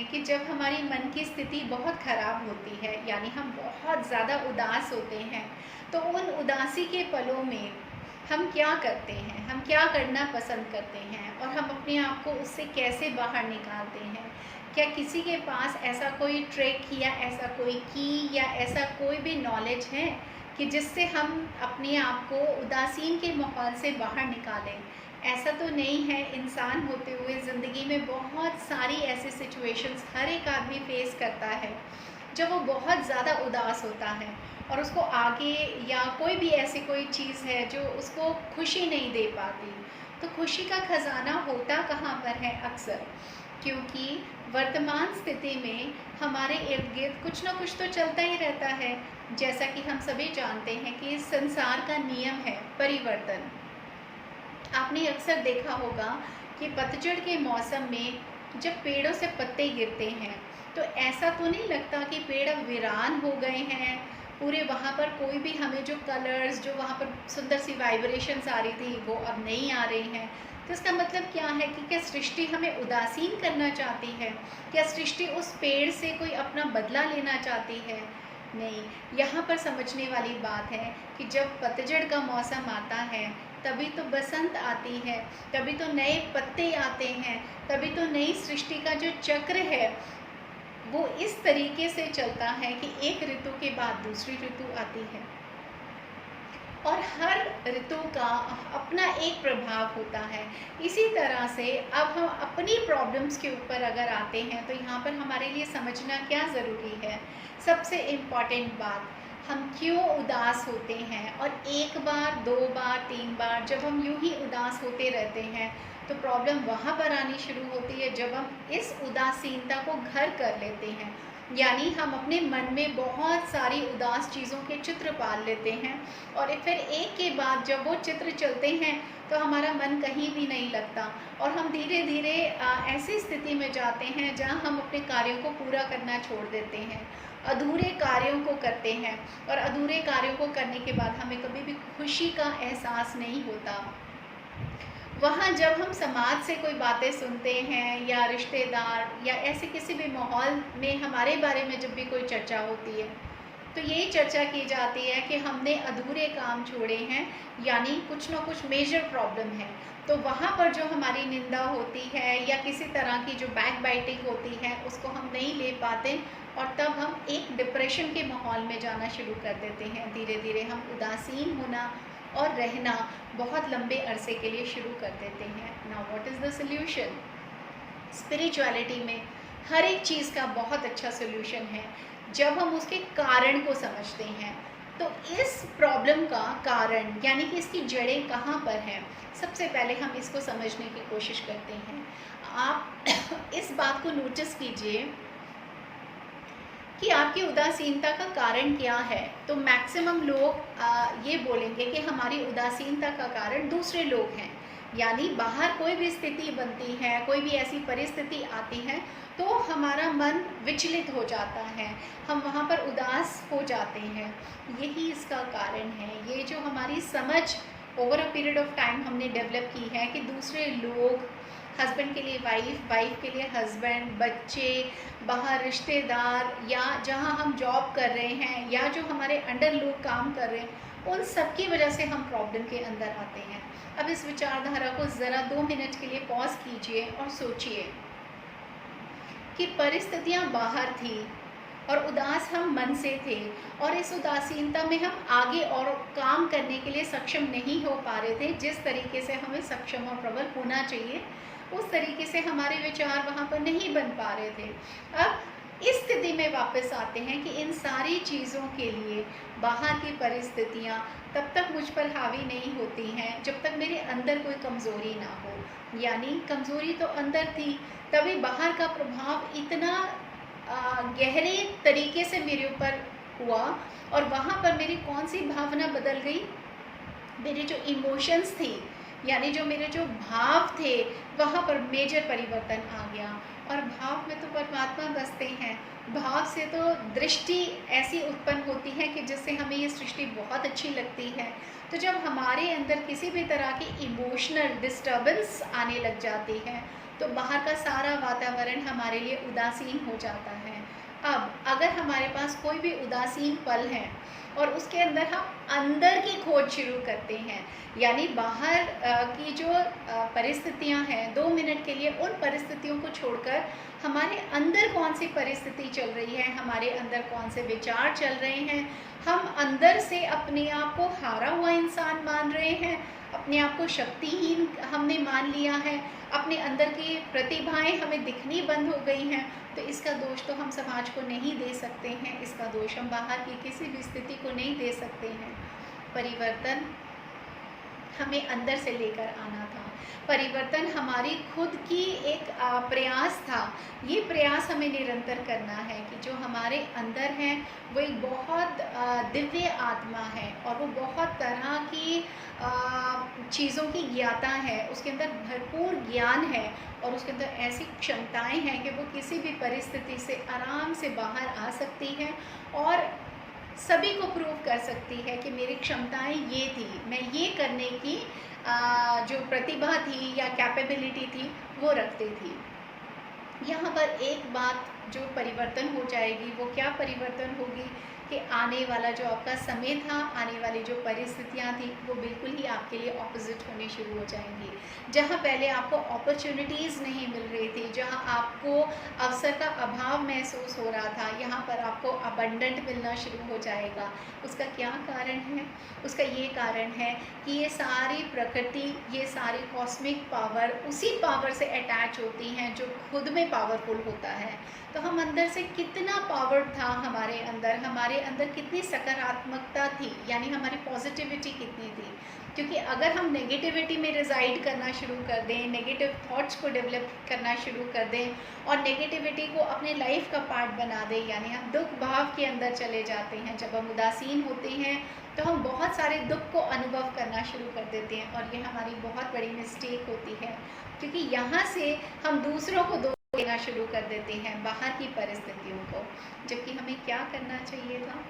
हैं कि जब हमारी मन की स्थिति बहुत ख़राब होती है, यानी हम बहुत ज़्यादा उदास होते हैं, तो उन उदासी के पलों में हम क्या करते हैं, हम क्या करना पसंद करते हैं और हम अपने आप को उससे कैसे बाहर निकालते हैं। क्या किसी के पास ऐसा कोई ट्रिक या ऐसा कोई की या ऐसा कोई भी नॉलेज है कि जिससे हम अपने आप को उदासीन के माहौल से बाहर निकालें? ऐसा तो नहीं है, इंसान होते हुए ज़िंदगी में बहुत सारी ऐसी सिचुएशंस हर एक आदमी फेस करता है जब वो बहुत ज़्यादा उदास होता है और उसको आगे या कोई भी ऐसी कोई चीज़ है जो उसको खुशी नहीं दे पाती। तो खुशी का ख़जाना होता कहाँ पर है अक्सर? क्योंकि वर्तमान स्थिति में हमारे इर्द गिर्द कुछ ना कुछ तो चलता ही रहता है। जैसा कि हम सभी जानते हैं कि इस संसार का नियम है परिवर्तन। आपने अक्सर देखा होगा कि पतझड़ के मौसम में जब पेड़ों से पत्ते गिरते हैं तो ऐसा तो नहीं लगता कि पेड़ अब वीरान हो गए हैं, पूरे वहाँ पर कोई भी हमें जो कलर्स, जो वहाँ पर सुंदर सी वाइब्रेशंस आ रही थी वो अब नहीं आ रही हैं। तो इसका मतलब क्या है कि क्या सृष्टि हमें उदासीन करना चाहती है? क्या सृष्टि उस पेड़ से कोई अपना बदला लेना चाहती है? नहीं। यहाँ पर समझने वाली बात है कि जब पतझड़ का मौसम आता है तभी तो बसंत आती है, तभी तो नए पत्ते आते हैं, तभी तो नई सृष्टि का जो चक्र है वो इस तरीके से चलता है कि एक ऋतु के बाद दूसरी ऋतु आती है और हर ऋतु का अपना एक प्रभाव होता है। इसी तरह से अब हम अपनी प्रॉब्लम्स के ऊपर अगर आते हैं तो यहाँ पर हमारे लिए समझना क्या ज़रूरी है। सबसे इम्पॉर्टेंट बात, हम क्यों उदास होते हैं और एक बार, दो बार, तीन बार जब हम यूं ही उदास होते रहते हैं तो प्रॉब्लम वहाँ पर आनी शुरू होती है जब हम इस उदासीनता को घर कर लेते हैं। यानी हम अपने मन में बहुत सारी उदास चीज़ों के चित्र पाल लेते हैं और फिर एक के बाद जब वो चित्र चलते हैं तो हमारा मन कहीं भी नहीं लगता और हम धीरे धीरे ऐसी स्थिति में जाते हैं जहाँ हम अपने कार्यों को पूरा करना छोड़ देते हैं, अधूरे कार्यों को करते हैं और अधूरे कार्यों को करने के बाद हमें कभी भी खुशी का एहसास नहीं होता। वहाँ जब हम समाज से कोई बातें सुनते हैं या रिश्तेदार या ऐसे किसी भी माहौल में हमारे बारे में जब भी कोई चर्चा होती है तो यही चर्चा की जाती है कि हमने अधूरे काम छोड़े हैं, यानी कुछ ना कुछ मेजर प्रॉब्लम है। तो वहाँ पर जो हमारी निंदा होती है या किसी तरह की जो बैक बाइटिंग होती है उसको हम नहीं ले पाते और तब हम एक डिप्रेशन के माहौल में जाना शुरू कर देते हैं। धीरे धीरे हम उदासीन होना और रहना बहुत लंबे अरसे के लिए शुरू कर देते हैं। Now what is the solution? Spirituality में हर एक चीज़ का बहुत अच्छा सल्यूशन है जब हम उसके कारण को समझते हैं। तो इस प्रॉब्लम का कारण यानी कि इसकी जड़ें कहाँ पर हैं, सबसे पहले हम इसको समझने की कोशिश करते हैं। आप इस बात को नोटिस कीजिए कि आपकी उदासीनता का कारण क्या है। तो मैक्सिमम लोग ये बोलेंगे कि हमारी उदासीनता का कारण दूसरे लोग हैं, यानी बाहर कोई भी स्थिति बनती है, कोई भी ऐसी परिस्थिति आती है तो हमारा मन विचलित हो जाता है, हम वहाँ पर उदास हो जाते हैं। यही इसका कारण है। ये जो हमारी समझ over a period of time हमने डेवलप की है कि दूसरे लोग, हस्बैंड के लिए वाइफ, वाइफ के लिए हस्बैंड, बच्चे, बाहर रिश्तेदार या जहाँ हम जॉब कर रहे हैं या जो हमारे अंडर लोग काम कर रहे हैं, उन सब की वजह से हम प्रॉब्लम के अंदर आते हैं। अब इस विचारधारा को ज़रा 2 मिनट के लिए पॉज कीजिए और सोचिए कि परिस्थितियाँ बाहर थी और उदास हम मन से थे और इस उदासीनता में हम आगे और काम करने के लिए सक्षम नहीं हो पा रहे थे। जिस तरीके से हमें सक्षम और प्रबल होना चाहिए उस तरीके से हमारे विचार वहाँ पर नहीं बन पा रहे थे। अब इस स्थिति में वापस आते हैं कि इन सारी चीज़ों के लिए बाहर की परिस्थितियाँ तब तक मुझ पर हावी नहीं होती हैं जब तक मेरे अंदर कोई कमज़ोरी ना हो। यानी कमज़ोरी तो अंदर थी, तभी बाहर का प्रभाव इतना गहरे तरीके से मेरे ऊपर हुआ और वहाँ पर मेरी कौन सी भावना बदल गई, मेरे जो इमोशंस थी यानी जो मेरे जो भाव थे वहाँ पर मेजर परिवर्तन आ गया। और भाव में तो परमात्मा बसते हैं, भाव से तो दृष्टि ऐसी उत्पन्न होती है कि जिससे हमें ये सृष्टि बहुत अच्छी लगती है। तो जब हमारे अंदर किसी भी तरह की इमोशनल डिस्टर्बेंस आने लग जाती है तो बाहर का सारा वातावरण हमारे लिए उदासीन हो जाता है। अब अगर हमारे पास कोई भी उदासीन पल है और उसके अंदर हम अंदर की खोज शुरू करते हैं, यानी बाहर की जो परिस्थितियां हैं 2 मिनट के लिए उन परिस्थितियों को छोड़कर हमारे अंदर कौन सी परिस्थिति चल रही है, हमारे अंदर कौन से विचार चल रहे हैं, हम अंदर से अपने आप को हारा हुआ इंसान मान रहे हैं, अपने आप को शक्तिहीन हमने मान लिया है, अपने अंदर की प्रतिभाएं हमें दिखनी बंद हो गई हैं, तो इसका दोष तो हम समाज को नहीं दे सकते हैं, इसका दोष हम बाहर की किसी भी स्थिति को नहीं दे सकते हैं। परिवर्तन हमें अंदर से लेकर आना था। परिवर्तन हमारी खुद की एक प्रयास था। ये प्रयास हमें निरंतर करना है कि जो हमारे अंदर है वो एक बहुत दिव्य आत्मा है और वो बहुत तरह की चीज़ों की ज्ञाता है, उसके अंदर भरपूर ज्ञान है और उसके अंदर ऐसी क्षमताएं हैं कि वो किसी भी परिस्थिति से आराम से बाहर आ सकती है और सभी को प्रूव कर सकती है कि मेरी क्षमताएं ये थी, मैं ये करने की जो प्रतिभा थी या कैपेबिलिटी थी वो रखती थी। यहाँ पर एक बात जो परिवर्तन हो जाएगी, वो क्या परिवर्तन होगी कि आने वाला जो आपका समय था, आने वाली जो परिस्थितियाँ थी, वो बिल्कुल ही आपके लिए ऑपोजिट होनी शुरू हो जाएंगी। जहाँ पहले आपको अपॉर्चुनिटीज़ नहीं मिल रही थी, जहाँ आपको अवसर का अभाव महसूस हो रहा था, यहाँ पर आपको अबंडेंट मिलना शुरू हो जाएगा। उसका क्या कारण है? उसका ये कारण है कि ये सारी प्रकृति, ये सारी कॉस्मिक पावर उसी पावर से अटैच होती हैं जो खुद में पावरफुल होता है। तो हम अंदर से कितना पावर था हमारे अंदर कितनी सकारात्मकता थी, यानी हमारी पॉजिटिविटी कितनी थी। क्योंकि अगर हम नेगेटिविटी में रिजाइड करना शुरू कर दें, नेगेटिव थॉट्स को डेवलप करना शुरू कर दें और नेगेटिविटी को अपने लाइफ का पार्ट बना दें, यानी हम दुख भाव के अंदर चले जाते हैं। जब हम उदासीन होते हैं तो हम बहुत सारे दुख को अनुभव करना शुरू कर देते हैं और ये हमारी बहुत बड़ी मिस्टेक होती है, क्योंकि यहाँ से हम दूसरों को देना शुरू कर देते हैं, बाहर की परिस्थितियों को, जबकि हमें क्या करना चाहिए था?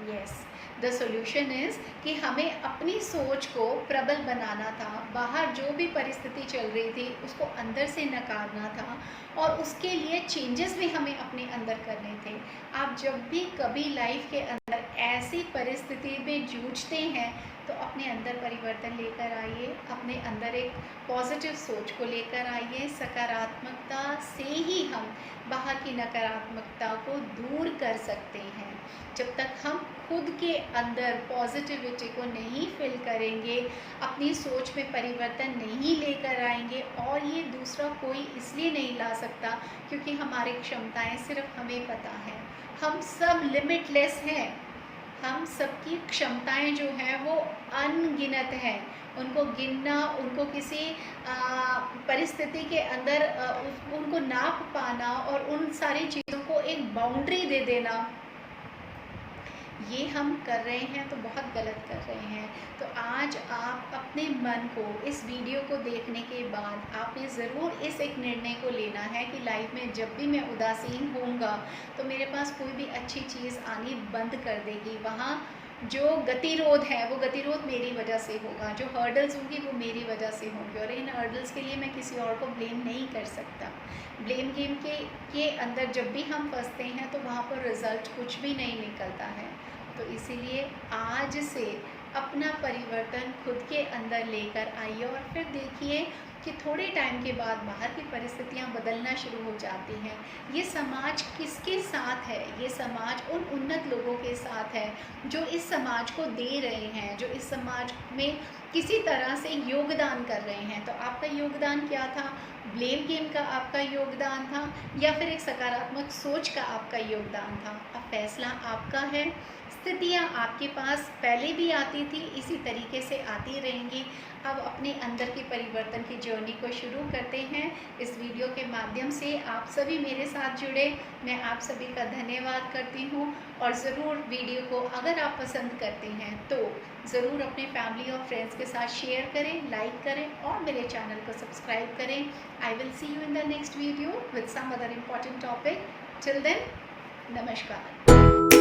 यस, द सॉल्यूशन इज़ कि हमें अपनी सोच को प्रबल बनाना था। बाहर जो भी परिस्थिति चल रही थी उसको अंदर से नकारना था और उसके लिए चेंजेस भी हमें अपने अंदर करने थे। आप जब भी कभी लाइफ के अंदर ऐसी परिस्थिति में जूझते हैं तो अपने अंदर परिवर्तन लेकर आइए, अपने अंदर एक पॉजिटिव सोच को लेकर आइए। सकारात्मकता से ही हम बाहर की नकारात्मकता को दूर कर सकते हैं। जब तक हम खुद के अंदर पॉजिटिविटी को नहीं फिल करेंगे, अपनी सोच में परिवर्तन नहीं लेकर आएंगे, और ये दूसरा कोई इसलिए नहीं ला सकता क्योंकि हमारी क्षमताएं सिर्फ हमें पता है। हम सब लिमिटलेस हैं, हम सबकी क्षमताएं जो हैं वो अनगिनत हैं। उनको गिनना, उनको किसी परिस्थिति के अंदर उनको नाप पाना और उन सारी चीज़ों को एक बाउंड्री दे देना, ये हम कर रहे हैं तो बहुत गलत कर रहे हैं। तो आज आप अपने मन को, इस वीडियो को देखने के बाद आपने ज़रूर इस एक निर्णय को लेना है कि लाइफ में जब भी मैं उदासीन होऊंगा तो मेरे पास कोई भी अच्छी चीज़ आनी बंद कर देगी। वहाँ जो गतिरोध है वो गतिरोध मेरी वजह से होगा, जो हर्डल्स होंगी वो मेरी वजह से होंगी, और इन हर्डल्स के लिए मैं किसी और को ब्लेम नहीं कर सकता। ब्लेम गेम के अंदर जब भी हम फंसते हैं तो वहाँ पर रिज़ल्ट कुछ भी नहीं निकलता है। तो इसीलिए आज से अपना परिवर्तन खुद के अंदर लेकर आइए और फिर देखिए कि थोड़े टाइम के बाद बाहर की परिस्थितियां बदलना शुरू हो जाती हैं। ये समाज किसके साथ है? ये समाज उन उन्नत लोगों के साथ है जो इस समाज को दे रहे हैं, जो इस समाज में किसी तरह से योगदान कर रहे हैं। तो आपका योगदान क्या था? ब्लेम गेम का आपका योगदान था या फिर एक सकारात्मक सोच का आपका योगदान था? अब फैसला आपका है। स्थितियाँ आपके पास पहले भी आती थी, इसी तरीके से आती रहेंगी। अब अपने अंदर के परिवर्तन की जर्नी को शुरू करते हैं। इस वीडियो के माध्यम से आप सभी मेरे साथ जुड़े, मैं आप सभी का धन्यवाद करती हूँ। और ज़रूर वीडियो को अगर आप पसंद करते हैं तो ज़रूर अपने फैमिली और फ्रेंड्स के साथ शेयर करें, लाइक करें और मेरे चैनल को सब्सक्राइब करें। I will see you in the next video with some other important topic. Till then, नमस्कार।